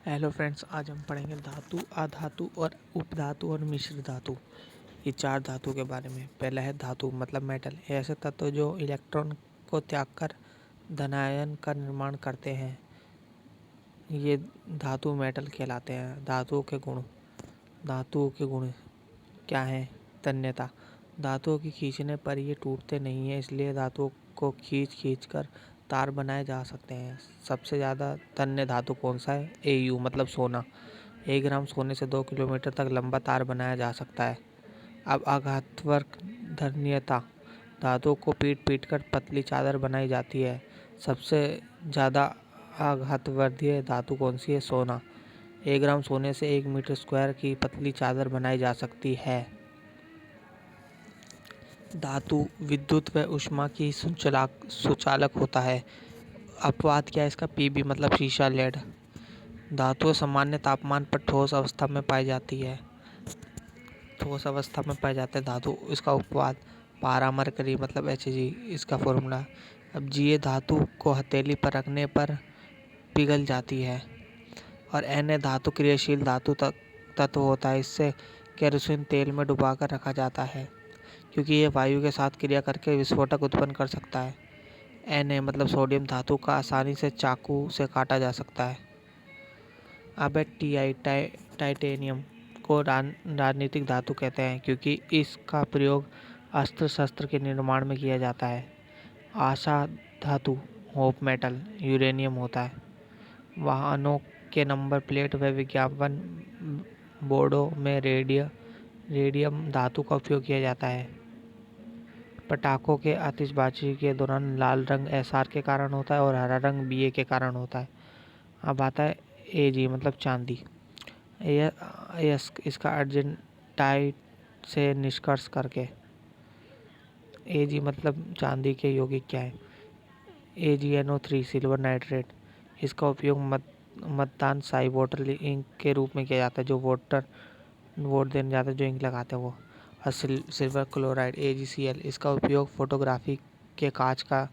Hello friends, आज हम पढ़ेंगे धातु, अधातु और उपधातु और मिश्र धातु। ये चार धातु के बारे में। पहला है धातु मतलब मेटल, ऐसे तत्व जो इलेक्ट्रॉन को त्याग कर धनायन का निर्माण करते हैं, ये धातु मेटल कहलाते हैं। धातुओं के गुण क्या हैं? तन्यता, धातुओं की खींचने पर ये टूटते नहीं हैं, इसलिए धातुओं को खींच कर तार बनाए जा सकते हैं। सबसे ज़्यादा तन्य धातु कौन सा है? Au मतलब सोना। 1 ग्राम सोने से 2 किलोमीटर तक लंबा तार बनाया जा सकता है। अब आघातवर्क धन्यता, धातुओं को पीट कर पतली चादर बनाई जाती है। सबसे ज़्यादा आघातवर्धीय धातु कौन सी है? सोना। 1 ग्राम सोने से 1 मीटर स्क्वायर की पतली चादर बनाई जा सकती है। धातु विद्युत व ऊष्मा की सुचालक होता है। अपवाद क्या है इसका? Pb मतलब शीशा, लेड। धातुएं सामान्य तापमान पर ठोस अवस्था में पाई जाती है। ठोस अवस्था में पाए जाते हैं धातु। इसका उपवाद पारा, मरकरी मतलब Hg, इसका फॉर्मूला। अब Ga धातु को हथेली पर रखने पर पिघल जाती है। और Na धातु क्रियाशील धातु तत्व होता है। इससे केरोसिन तेल में डुबाकर रखा जाता है, क्योंकि यह वायु के साथ क्रिया करके विस्फोटक उत्पन्न कर सकता है। Na मतलब सोडियम धातु का आसानी से चाकू से काटा जा सकता है। अब टाइटेनियम को राजनीतिक धातु कहते हैं, क्योंकि इसका प्रयोग अस्त्र शस्त्र के निर्माण में किया जाता है। आशा धातु होप मेटल यूरेनियम होता है। वाहनों के नंबर प्लेट व विज्ञापन बोर्डों में रेडियम धातु का उपयोग किया जाता है। पटाखों के आतिशबाजी के दौरान लाल रंग Sr के कारण होता है और हरा रंग Ba के कारण होता है। अब आता है Ag मतलब चांदी। इसका अर्जेंटाइट से निष्कर्ष करके Ag मतलब चांदी के यौगिक क्या है? AgNO3 silver nitrate. इसका उपयोग मतदान स्याही वोटर इंक के रूप में किया जाता है। जो वोट देने जाते हैं, जो इंक लगाते हैं वो। और सिल्वर क्लोराइड AgCl, इसका उपयोग फोटोग्राफी के कांच का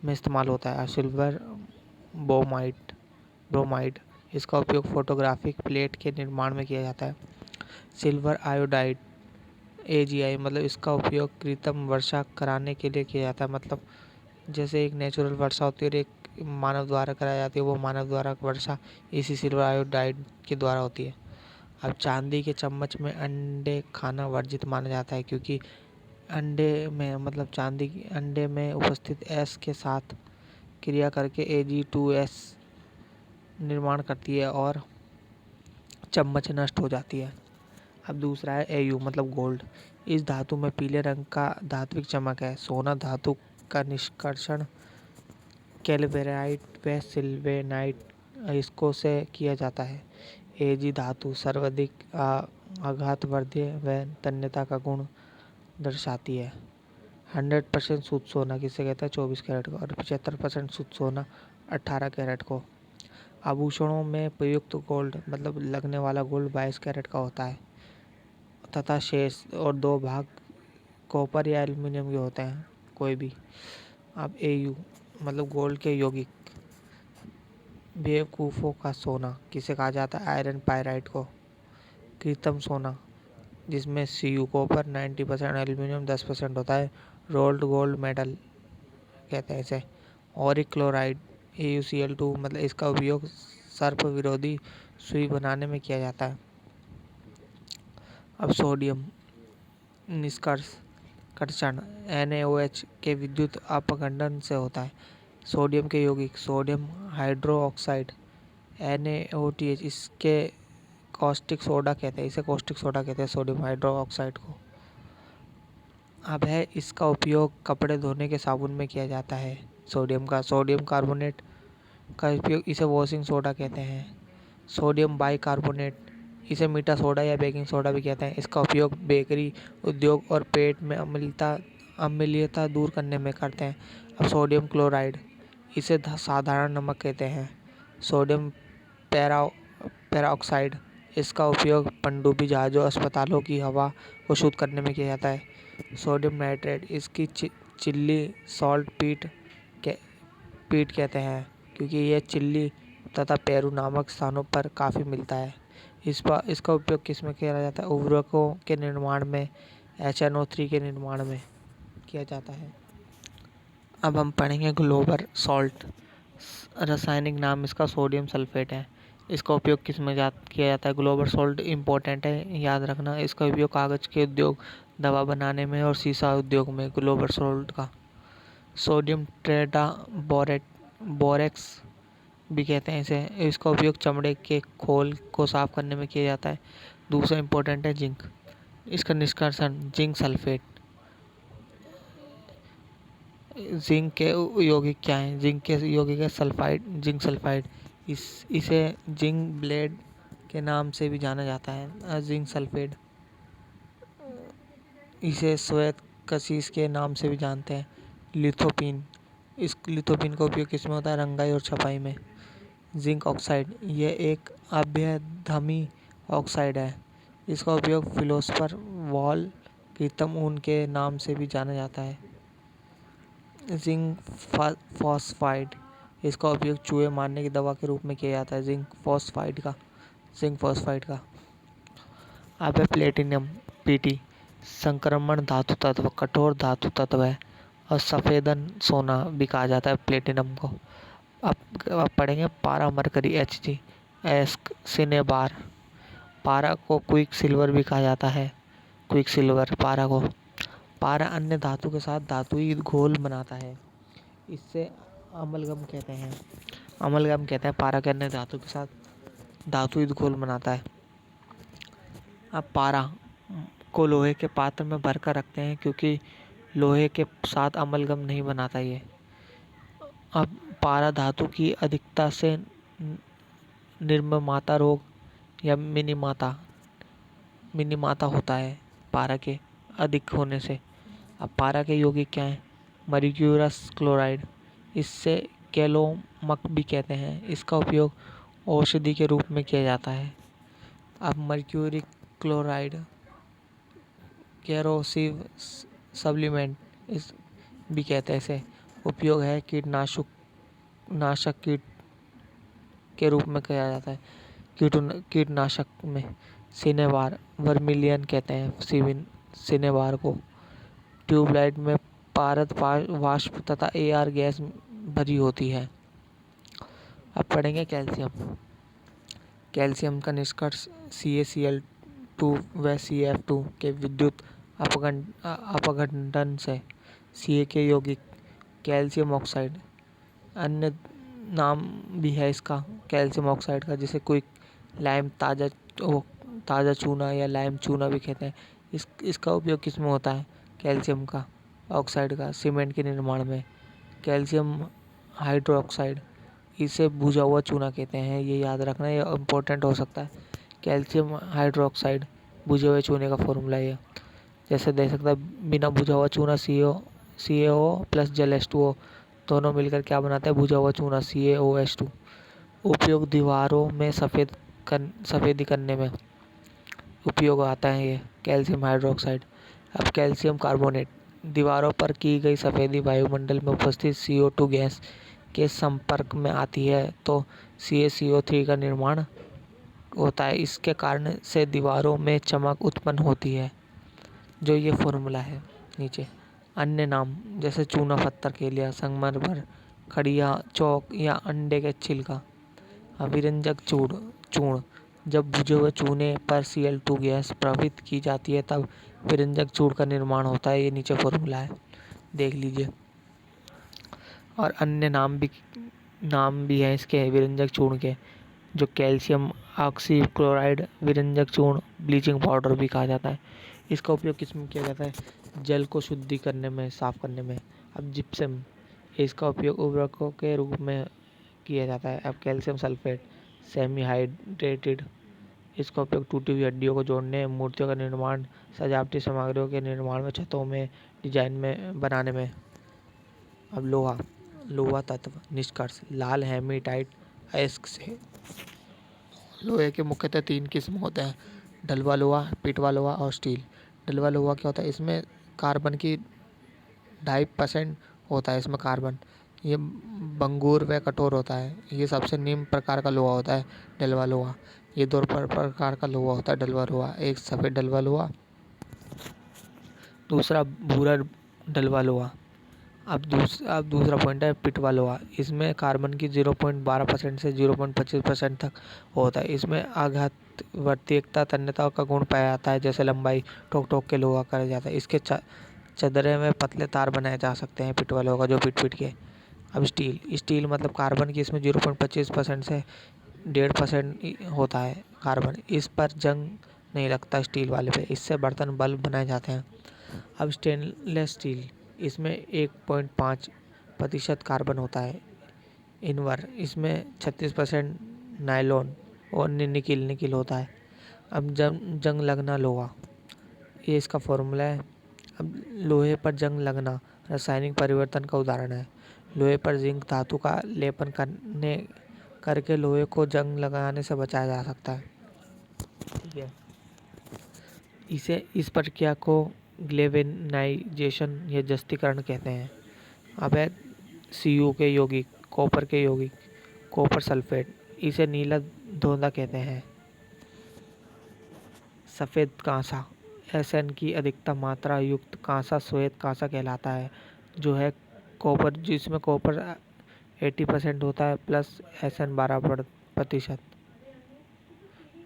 में इस्तेमाल होता है। और सिल्वर ब्रोमाइड, इसका उपयोग फोटोग्राफिक प्लेट के निर्माण में किया जाता है। सिल्वर आयोडाइड AgI मतलब इसका उपयोग कृत्रिम वर्षा कराने के लिए किया जाता है। मतलब जैसे एक नेचुरल वर्षा होती है और एक मानव द्वारा कराई जाती है, वो मानव द्वारा वर्षा इसी सिल्वर आयोडाइड के द्वारा होती है। अब चांदी के चम्मच में अंडे खाना वर्जित माना जाता है, क्योंकि अंडे में उपस्थित S के साथ क्रिया करके Ag2S निर्माण करती है और चम्मच नष्ट हो जाती है। अब दूसरा है Au मतलब गोल्ड। इस धातु में पीले रंग का धात्विक चमक है। सोना धातु का निष्कर्षण कैल्वेराइट व सिल्वेनाइट इसको से किया जाता है। Ag धातु सर्वाधिक आघातवर्धीय व तन्यता का गुण दर्शाती है। 100% शुद्ध सोना किसे कहते हैं? 24 कैरेट को। और 75% शुद्ध सोना 18 कैरेट को। आभूषणों में प्रयुक्त गोल्ड मतलब लगने वाला गोल्ड 22 कैरेट का होता है, तथा शेष और 2 भाग कॉपर या एल्युमिनियम के होते हैं, कोई भी। अब Au मतलब गोल्ड के यौगिक। बेवकूफ़ों का सोना किसे कहा जाता है? आयरन पाइराइट को। कृत्रिम सोना जिसमें Cu कॉपर 90%, एल्युमिनियम 10% होता है, रोल्ड गोल्ड मेडल कहते हैं इसे। ऑरिक क्लोराइड AuCl2 मतलब इसका उपयोग सर्प विरोधी सुई बनाने में किया जाता है। अब सोडियम निष्कर्षण NaOH के विद्युत अपघटन से होता है। सोडियम के यौगिक सोडियम हाइड्रोक्साइड NaOTH, इसके कॉस्टिक सोडा कहते हैं सोडियम हाइड्रोक्साइड को। अब है इसका उपयोग कपड़े धोने के साबुन में किया जाता है। सोडियम कार्बोनेट का उपयोग इसे वॉशिंग सोडा कहते हैं। सोडियम बाइकार्बोनेट, इसे मीठा सोडा या बेकिंग सोडा भी कहते हैं। इसका उपयोग बेकरी उद्योग और पेट में अम्लीयता दूर करने में करते हैं। अब सोडियम क्लोराइड, इसे साधारण नमक कहते हैं। सोडियम पेरोक्साइड, इसका उपयोग पनडुब्बी जहाज़ों, अस्पतालों की हवा को शुद्ध करने में किया जाता है। सोडियम नाइट्रेट, इसकी चिल्ली सॉल्ट पीट कहते हैं, क्योंकि यह चिल्ली तथा पेरू नामक स्थानों पर काफ़ी मिलता है। इसका उपयोग किस में किया जाता है? उर्वरकों के निर्माण में, HNO3 के निर्माण में किया जाता है। अब हम पढ़ेंगे ग्लोबल सॉल्ट। रासायनिक नाम इसका सोडियम सल्फेट है। इसका उपयोग किस में किया जाता है? ग्लोबल सॉल्ट इम्पोर्टेंट है, याद रखना। इसका उपयोग कागज़ के उद्योग, दवा बनाने में और शीशा उद्योग में ग्लोबल सॉल्ट का। सोडियम टेट्रा बोरेक्स भी कहते हैं इसे। इसका उपयोग चमड़े के खोल को साफ करने में किया जाता है। दूसरा इम्पोर्टेंट है जिंक। इसका निष्कर्षण जिंक सल्फेट। जिंक के यौगिक क्या हैं? जिंक के यौगिक है सल्फाइड, जिंक सल्फाइड। इसे जिंक ब्लेड के नाम से भी जाना जाता है। Zinc sulphate. इसे श्वेत कशिश के नाम से भी जानते हैं। लिथोपिन। इस लिथोपिन का उपयोग किसमें होता है? रंगाई और छपाई में। जिंक ऑक्साइड, यह एक अभ्यधमी ऑक्साइड है। इसका उपयोग फिलोसफर वॉल कृत्रिम ऊन के नाम से भी जाना जाता है। जिंक फॉस्फाइड, इसका उपयोग चूहे मारने की दवा के रूप में किया जाता है। जिंक फॉस्फाइड का। अब है प्लेटिनम, Pt। संक्रमण धातु तत्व, कठोर धातु तत्व है और सफेदन सोना भी कहा जाता है प्लेटिनम को। अब पढ़ेंगे पारा मरकरी, Hg। एस्क सिनेबार, पारा को क्विक सिल्वर भी कहा जाता है। क्विक सिल्वर पारा को। पारा अन्य धातु के साथ धातुई घोल बनाता है। इससे अमलगम कहते हैं। पारा के अन्य धातु के साथ धातुई घोल बनाता है। अब पारा को लोहे के पात्र में भरकर रखते हैं क्योंकि लोहे के साथ अमलगम नहीं बनाता ये। अब पारा धातु की अधिकता से निर्ममाता रोग या मिनीमाता होता है पारा के अधिक होने से। अब पारा के यौगिक क्या हैं? मर्क्यूरस क्लोराइड, इससे कैलोमक भी कहते हैं। इसका उपयोग औषधि के रूप में किया जाता है। अब मर्क्यूरिक क्लोराइड कैरोसिव सप्लीमेंट इस भी कहते हैं इसे। उपयोग है कीटनाशक के रूप में किया जाता है। कीटनाशक में सिनेबार, वर्मिलियन कहते हैं सिनेबार को। ट्यूबलाइट में पारद वाष्प तथा AR गैस भरी होती है। अब पढ़ेंगे कैल्शियम का निष्कर्ष CaCl2 व CF2 के विद्युत अपघटन से। Ca के यौगिक कैल्शियम ऑक्साइड, अन्य नाम भी है इसका कैल्शियम ऑक्साइड का, जिसे क्विक लाइम ताज़ा चूना या लाइम चूना भी कहते हैं। इसका उपयोग किस में होता है? कैल्शियम का ऑक्साइड का सीमेंट के निर्माण में। कैल्शियम हाइड्रोक्साइड, इसे भुजा हुआ चूना कहते हैं। ये याद रखना, ये इम्पोर्टेंट हो सकता है। कैल्शियम हाइड्रोक्साइड भुजे हुए चूने का फॉर्मूला ये। जैसे देख सकता है, बिना भुजा हुआ चूना CaO प्लस जल H2O दोनों मिलकर क्या बनाते हैं? भुजा हुआ चूना CaOH2। उपयोग दीवारों में सफ़ेदी करने में उपयोग आता है ये कैल्शियम हाइड्रोक्साइड। अब कैल्शियम कार्बोनेट, दीवारों पर की गई सफ़ेदी वायुमंडल में उपस्थित CO2 गैस के संपर्क में आती है तो CaCO3 का निर्माण होता है। इसके कारण से दीवारों में चमक उत्पन्न होती है, जो ये फॉर्मूला है नीचे। अन्य नाम जैसे चूना पत्थर के लिए संगमरमर, खड़िया चौक या अंडे के छिलका। विरंजक चूर्ण, जब भुजे हुए चूने पर Cl2 गैस प्रवाहित की जाती है तब विरंजक चूर्ण का निर्माण होता है। ये नीचे फॉर्मूला है, देख लीजिए। और अन्य नाम भी हैं इसके विरंजक चूर्ण के, जो कैल्शियम ऑक्सीक्लोराइड, विरंजक चूर्ण, ब्लीचिंग पाउडर भी कहा जाता है। इसका उपयोग किस में किया जाता है? जल को शुद्धि करने में, साफ करने में। अब जिप्सम, इसका उपयोग उर्वरकों के रूप में किया जाता है। अब कैल्शियम सल्फेट, सेमी हाइड्रेटेड, इसका उपयोग टूटी हुई हड्डियों को जोड़ने, मूर्तियों का निर्माण, सजावटी सामग्रियों के निर्माण में, छतों में, डिजाइन में बनाने में। अब लोहा तत्व निष्कर्ष लाल हेमेटाइट अयस्क से। लोहे के मुख्यतः 3 किस्म होते हैं: ढलवा लोहा, पिटवा लोहा और स्टील। ढलवा लोहा क्या होता है? इसमें कार्बन की 2.5% होता है इसमें कार्बन, ये भंगुर व कठोर होता है। ये सबसे निम्न प्रकार का लोहा होता है, डलवा लोहा। ये दो प्रकार का लोहा होता है, डलवा लोहा। एक सफ़ेद डलवा लोहा, दूसरा भूरा डलवा लोहा। अब दूसरा पॉइंट है पिटवा लोहा। इसमें कार्बन की 0.12% से 0.25% तक होता है। इसमें आघातवर्ती एकता तन्यता का गुण पाया जाता है, जैसे लंबाई ठोक ठोक के लोहा करा जाता है। इसके चदरे में पतले तार बनाए जा सकते हैं पिटवा लोहा का, जो पीट के। अब स्टील मतलब कार्बन की इसमें 0.25% से 1.5% होता है कार्बन। इस पर जंग नहीं लगता स्टील वाले पे। इससे बर्तन बल्ब बनाए जाते हैं। अब स्टेनलेस स्टील, इसमें 1.5% कार्बन होता है। इनवर, इसमें 36% नायलॉन और निकिल होता है। अब जंग लगना लोहा, ये इसका फॉर्मूला है। अब लोहे पर जंग लगना रासायनिक परिवर्तन का उदाहरण है। लोहे पर जिंक धातु का लेपन करके लोहे को जंग लगाने से बचाया जा सकता है। ठीक है, इस प्रक्रिया को ग्लेवेनाइजेशन या जस्तीकरण कहते हैं। अब है Cu के यौगिक, कॉपर के यौगिक, कॉपर सल्फेट, इसे नीला धोंधा कहते हैं। सफ़ेद कांसा, Sn की अधिकतम मात्रा युक्त कांसा श्वेत कांसा कहलाता है, जो है कॉपर, जिसमें कॉपर 80% होता है प्लस Sn 12%।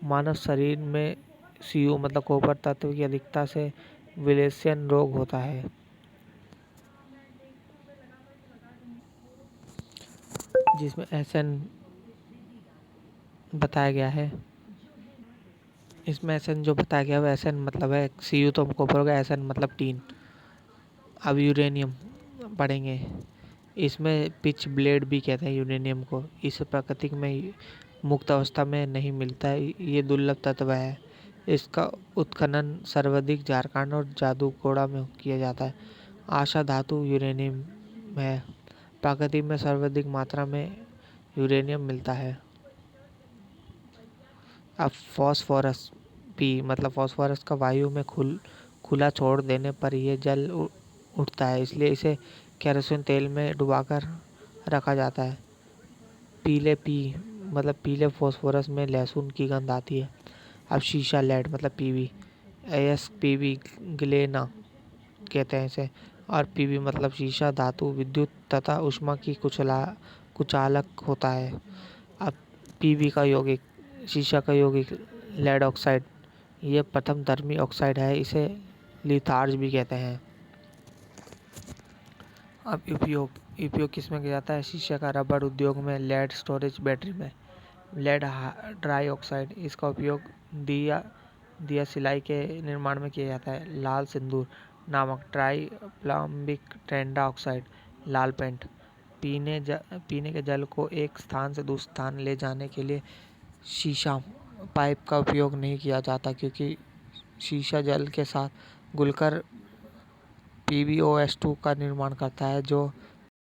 मानव शरीर में Cu मतलब कॉपर तत्व की अधिकता से विलेसियन रोग होता है, जिसमें Sn बताया गया है। इसमें Sn जो बताया गया है, Sn मतलब है Cu तो कॉपर हो गया, Sn मतलब टीन। अब यूरेनियम पढ़ेंगे। इसमें पिच ब्लेड भी कहते हैं यूरेनियम को। इसे प्राकृतिक में मुक्त अवस्था में नहीं मिलता है, ये दुर्लभ तत्व है। इसका उत्खनन सर्वाधिक झारखंड और जादूगोड़ा में किया जाता है। आशा धातु यूरेनियम है। प्रकृति में सर्वाधिक मात्रा में यूरेनियम मिलता है। अब फॉस्फोरस पी मतलब फॉस्फोरस का वायु में खुला छोड़ देने पर यह जल उठता है, इसलिए इसे केरोसिन तेल में डुबाकर रखा जाता है। पीले फॉस्फोरस में लहसुन की गंध आती है। अब शीशा लेड मतलब पीवी, AsPV ग्लेना कहते हैं इसे। और पीवी मतलब शीशा धातु विद्युत तथा ऊष्मा की कुचालक होता है। अब पीवी का यौगिक, शीशा का यौगिक लेड ऑक्साइड, ये प्रथमधर्मी ऑक्साइड है, इसे लिथार्ज भी कहते हैं। अब उपयोग किसमें किया जाता है? शीशे का रबर उद्योग में, लेड स्टोरेज बैटरी में। लेड ड्राई ऑक्साइड, इसका उपयोग दिया सिलाई के निर्माण में किया जाता है। लाल सिंदूर, नमक, ट्राई प्लम्बिक टेंडा ऑक्साइड, लाल पेंट। पीने के जल को एक स्थान से दूसरे स्थान ले जाने के लिए शीशा पाइप का उपयोग नहीं किया जाता, क्योंकि शीशा जल के साथ घुलकर PbOH2 का निर्माण करता है, जो